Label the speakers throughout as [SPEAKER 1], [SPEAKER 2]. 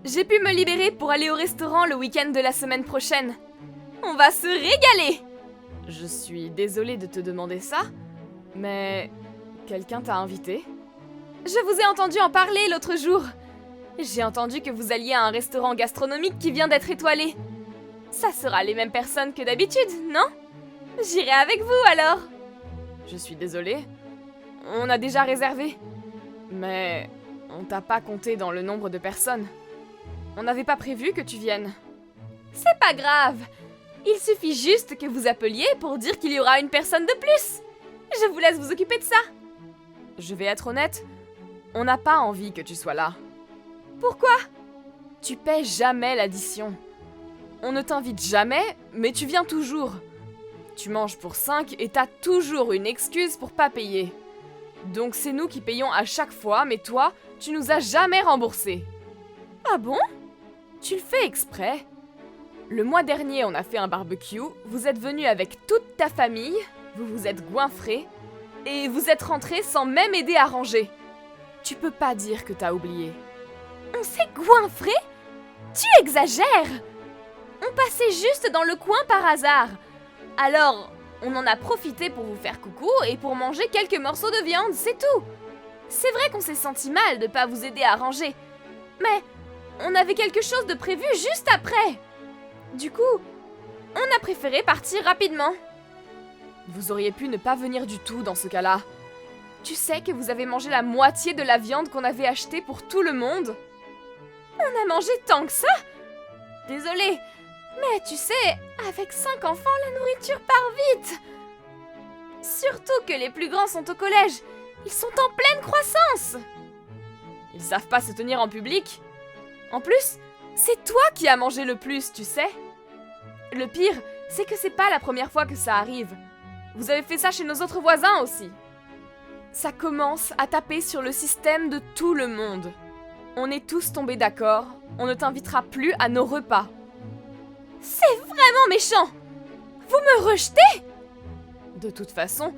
[SPEAKER 1] J'ai pu me libérer pour aller au restaurant le week-end de la semaine prochaine. On va se régaler! Je suis désolée de te demander ça, mais quelqu'un t'a invité? Je vous ai entendu en parler l'autre jour. J'ai entendu que vous alliez à un restaurant gastronomique qui vient d'être étoilé. Ça sera les mêmes personnes que d'habitude, non? J'irai avec vous alors. Je suis désolée. On a déjà réservé. Mais on t'a pas compté dans le nombre de personnes. On n'avait pas prévu que tu viennes. C'est pas grave. Il suffit juste que vous appeliez pour dire qu'il y aura une personne de plus. Je vous laisse vous occuper de ça. Je vais être honnête, on n'a pas envie que tu sois là. Pourquoi? Tu paies jamais l'addition. On ne t'invite jamais, mais tu viens toujours. Tu manges pour 5 et t'as toujours une excuse pour pas payer. Donc c'est nous qui payons à chaque fois, mais toi, tu nous as jamais remboursé. Ah bon? Tu le fais exprès? Le mois dernier, on a fait un barbecue, vous êtes venu avec toute ta famille, vous vous êtes goinfrés, et vous êtes rentrés sans même aider à ranger. Tu peux pas dire que t'as oublié. On s'est goinfrés? Tu exagères! On passait juste dans le coin par hasard. Alors, on en a profité pour vous faire coucou et pour manger quelques morceaux de viande, c'est tout. C'est vrai qu'on s'est senti mal de pas vous aider à ranger, mais on avait quelque chose de prévu juste après. Du coup, on a préféré partir rapidement. Vous auriez pu ne pas venir du tout dans ce cas-là. Tu sais que vous avez mangé la moitié de la viande qu'on avait achetée pour tout le monde? On a mangé tant que ça? Désolée, mais tu sais, avec 5 enfants, la nourriture part vite. Surtout que les plus grands sont au collège. Ils sont en pleine croissance. Ils savent pas se tenir en public. En plus, c'est toi qui as mangé le plus, tu sais. Le pire, c'est que c'est pas la première fois que ça arrive. Vous avez fait ça chez nos autres voisins aussi. Ça commence à taper sur le système de tout le monde. On est tous tombés d'accord, on ne t'invitera plus à nos repas. C'est vraiment méchant! Vous me rejetez? De toute façon,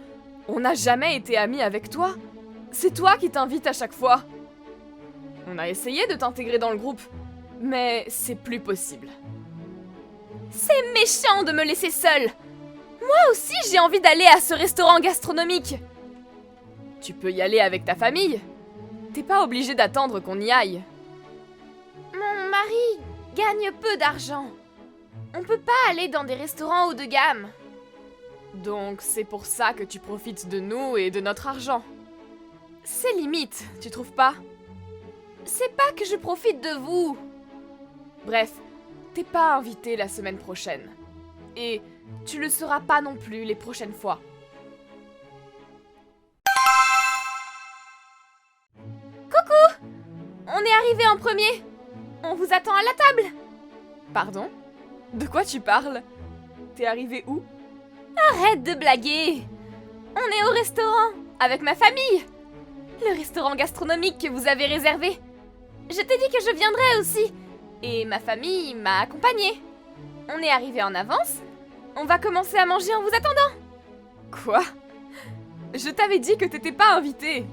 [SPEAKER 1] on n'a jamais été amis avec toi. C'est toi qui t'invites à chaque fois. On a essayé de t'intégrer dans le groupe, mais c'est plus possible. C'est méchant de me laisser seule. Moi aussi, j'ai envie d'aller à ce restaurant gastronomique. Tu peux y aller avec ta famille. T'es pas obligé d'attendre qu'on y aille. Mon mari gagne peu d'argent. On peut pas aller dans des restaurants haut de gamme. Donc c'est pour ça que tu profites de nous et de notre argent. C'est limite, tu trouves pas? C'est pas que je profite de vous. Bref, t'es pas invité la semaine prochaine. Et tu le seras pas non plus les prochaines fois. Coucou! On est arrivé en premier. On vous attend à la table. Pardon? De quoi tu parles? T'es arrivé où? Arrête de blaguer! On est au restaurant, avec ma famille. Le restaurant gastronomique que vous avez réservé. Je t'ai dit que je viendrais aussi. Et ma famille m'a accompagnée. On est arrivé en avance. On va commencer à manger en vous attendant. Quoi? Je t'avais dit que t'étais pas invité.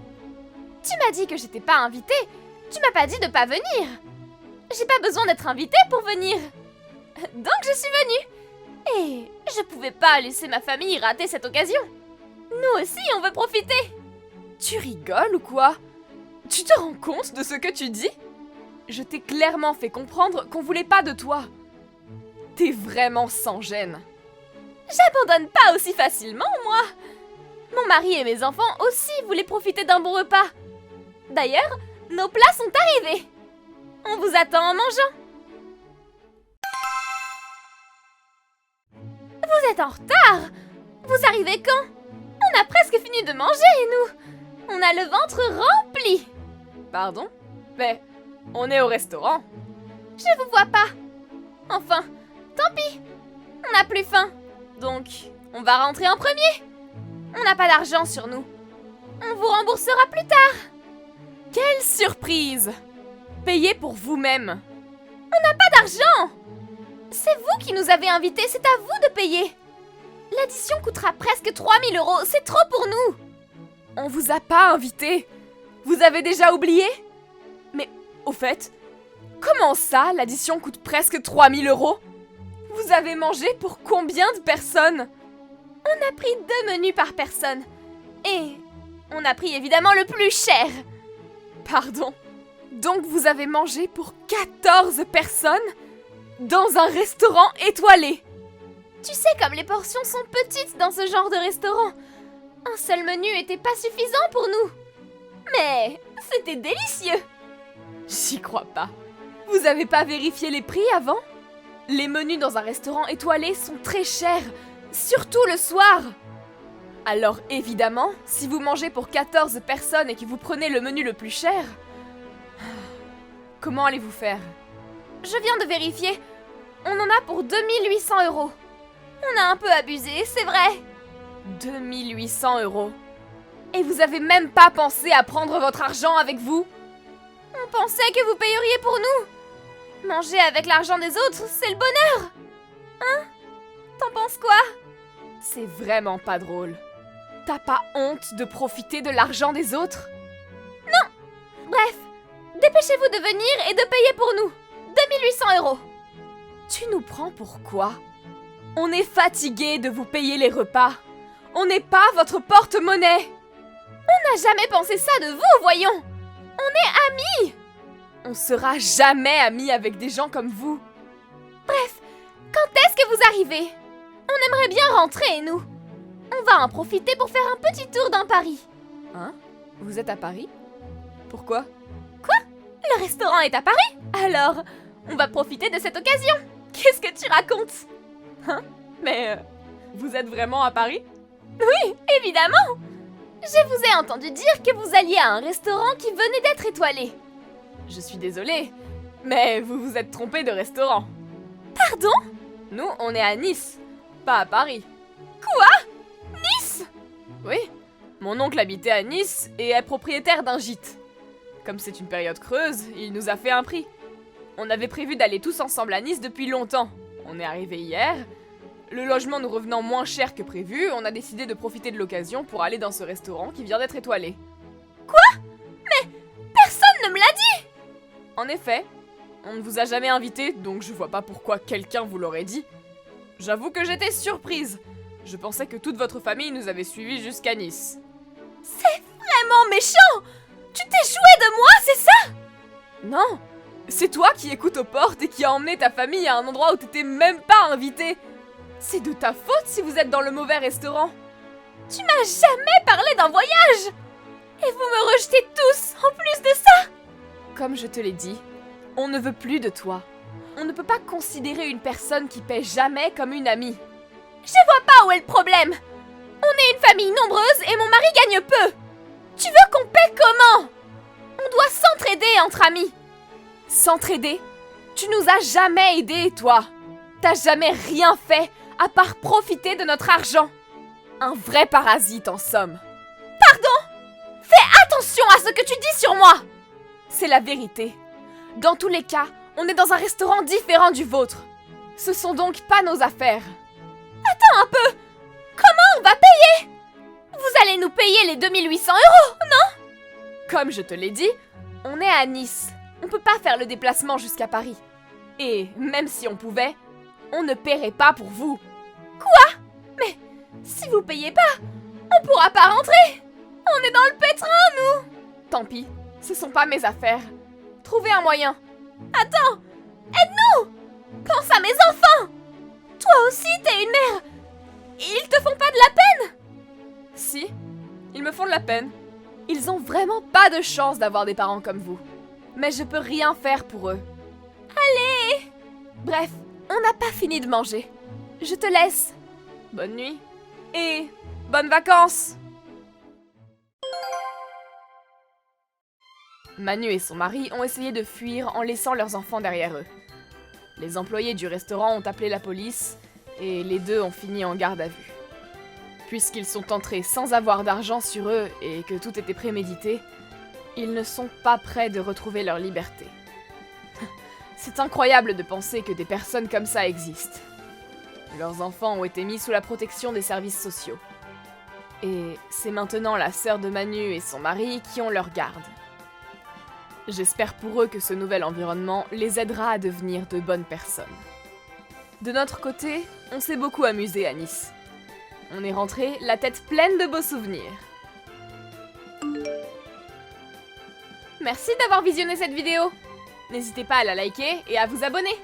[SPEAKER 1] Tu m'as dit que j'étais pas invitée. Tu m'as pas dit de pas venir. J'ai pas besoin d'être invitée pour venir. Donc je suis venue. Et je pouvais pas laisser ma famille rater cette occasion. Nous aussi, on veut profiter. Tu rigoles ou quoi? Tu te rends compte de ce que tu dis? Je t'ai clairement fait comprendre qu'on voulait pas de toi. T'es vraiment sans gêne. J'abandonne pas aussi facilement, moi. Mon mari et mes enfants aussi voulaient profiter d'un bon repas. D'ailleurs, nos plats sont arrivés. On vous attend en mangeant. Vous êtes en retard. Vous arrivez quand? On a presque fini de manger, nous. On a le ventre rempli. Pardon? Mais on est au restaurant. Je vous vois pas. Enfin, tant pis. On n'a plus faim. Donc, on va rentrer en premier. On n'a pas d'argent sur nous. On vous remboursera plus tard. Quelle surprise! Payez pour vous-même. On n'a pas d'argent. C'est vous qui nous avez invités, c'est à vous de payer. L'addition coûtera presque 3000 €, c'est trop pour nous. On vous a pas invités. Vous avez déjà oublié? Mais, au fait, Comment ça, l'addition coûte presque 3000 €? Vous avez mangé pour combien de personnes?
[SPEAKER 2] On a pris 2 menus par personne. Et on a pris évidemment le plus cher.
[SPEAKER 1] Pardon? Donc vous avez mangé pour 14 personnes? Dans un restaurant étoilé?
[SPEAKER 2] Tu sais comme les portions sont petites dans ce genre de restaurant. Un seul menu était pas suffisant pour nous. Mais c'était délicieux.
[SPEAKER 1] J'y crois pas. Vous avez pas vérifié les prix avant? Les menus dans un restaurant étoilé sont très chers, surtout le soir. Alors évidemment, si vous mangez pour 14 personnes et que vous prenez le menu le plus cher, comment allez-vous faire?
[SPEAKER 2] Je viens de vérifier. On en a pour 2800 €. On a un peu abusé, c'est vrai.
[SPEAKER 1] 2800 €. Et vous avez même pas pensé à prendre votre argent avec vous?
[SPEAKER 2] On pensait que vous payeriez pour nous. Manger avec l'argent des autres, c'est le bonheur. Hein? T'en penses quoi?
[SPEAKER 1] C'est vraiment pas drôle. T'as pas honte de profiter de l'argent des autres?
[SPEAKER 2] Non! Bref, dépêchez-vous de venir et de payer pour nous. 2800 €.
[SPEAKER 1] Tu nous prends pour quoi? On est fatigué de vous payer les repas. On n'est pas votre porte-monnaie.
[SPEAKER 2] On n'a jamais pensé ça de vous, voyons. On est amis.
[SPEAKER 1] On sera jamais amis avec des gens comme vous.
[SPEAKER 2] Bref, quand est-ce que vous arrivez? On aimerait bien rentrer, nous. On va en profiter pour faire un petit tour dans Paris.
[SPEAKER 1] Hein? Vous êtes à Paris? Pourquoi?
[SPEAKER 2] Quoi? Le restaurant est à Paris? Alors, on va profiter de cette occasion. Qu'est-ce que tu racontes?
[SPEAKER 1] Hein? Mais vous êtes vraiment à Paris?
[SPEAKER 2] Oui, évidemment. Je vous ai entendu dire que vous alliez à un restaurant qui venait d'être étoilé.
[SPEAKER 1] Je suis désolée, mais vous vous êtes trompé de restaurant.
[SPEAKER 2] Pardon?
[SPEAKER 1] Nous, on est à Nice, pas à Paris.
[SPEAKER 2] Quoi? Nice?
[SPEAKER 1] Oui, mon oncle habitait à Nice et est propriétaire d'un gîte. Comme c'est une période creuse, il nous a fait un prix. On avait prévu d'aller tous ensemble à Nice depuis longtemps. On est arrivé hier. Le logement nous revenant moins cher que prévu, on a décidé de profiter de l'occasion pour aller dans ce restaurant qui vient d'être étoilé.
[SPEAKER 2] Quoi? Mais personne ne me l'a dit!
[SPEAKER 1] En effet, on ne vous a jamais invité, donc je vois pas pourquoi quelqu'un vous l'aurait dit. J'avoue que j'étais surprise. Je pensais que toute votre famille nous avait suivis jusqu'à Nice.
[SPEAKER 2] C'est vraiment méchant! Tu t'es joué de moi, c'est ça?
[SPEAKER 1] Non, c'est toi qui écoutes aux portes et qui a emmené ta famille à un endroit où t'étais même pas invité. C'est de ta faute si vous êtes dans le mauvais restaurant.
[SPEAKER 2] Tu m'as jamais parlé d'un voyage! Et vous me rejetez tous, en plus de ça!
[SPEAKER 1] Comme je te l'ai dit, on ne veut plus de toi. On ne peut pas considérer une personne qui paie jamais comme une amie.
[SPEAKER 2] Je vois pas où est le problème! On est une famille nombreuse et mon mari gagne peu! Tu veux qu'on paie comment? On doit s'entraider entre amis!
[SPEAKER 1] S'entraider? Tu nous as jamais aidés, toi! T'as jamais rien fait à part profiter de notre argent! Un vrai parasite, en somme!
[SPEAKER 2] Pardon? Fais attention à ce que tu dis sur moi!
[SPEAKER 1] C'est la vérité. Dans tous les cas, on est dans un restaurant différent du vôtre. Ce sont donc pas nos affaires.
[SPEAKER 2] Attends un peu! Comment on va payer? Vous allez nous payer les 2800 €, non?
[SPEAKER 1] Comme je te l'ai dit, on est à Nice. On peut pas faire le déplacement jusqu'à Paris. Et même si on pouvait, on ne paierait pas pour vous.
[SPEAKER 2] Quoi? Mais si vous payez pas, on pourra pas rentrer. On est dans le pétrin, nous.
[SPEAKER 1] Tant pis, ce sont pas mes affaires. Trouvez un moyen.
[SPEAKER 2] Attends, aide-nous. Pense à mes enfants. Toi aussi, t'es une mère. Ils te font pas de la peine?
[SPEAKER 1] Si, ils me font de la peine. Ils ont vraiment pas de chance d'avoir des parents comme vous. Mais je peux rien faire pour eux.
[SPEAKER 2] Allez!
[SPEAKER 1] Bref, on n'a pas fini de manger. Je te laisse. Bonne nuit. Et bonnes vacances! Manu et son mari ont essayé de fuir en laissant leurs enfants derrière eux. Les employés du restaurant ont appelé la police et les deux ont fini en garde à vue. Puisqu'ils sont entrés sans avoir d'argent sur eux et que tout était prémédité, ils ne sont pas prêts de retrouver leur liberté. C'est incroyable de penser que des personnes comme ça existent. Leurs enfants ont été mis sous la protection des services sociaux. Et c'est maintenant la sœur de Manu et son mari qui ont leur garde. J'espère pour eux que ce nouvel environnement les aidera à devenir de bonnes personnes. De notre côté, on s'est beaucoup amusé à Nice. On est rentré la tête pleine de beaux souvenirs.
[SPEAKER 2] Merci d'avoir visionné cette vidéo. N'hésitez pas à la liker et à vous abonner.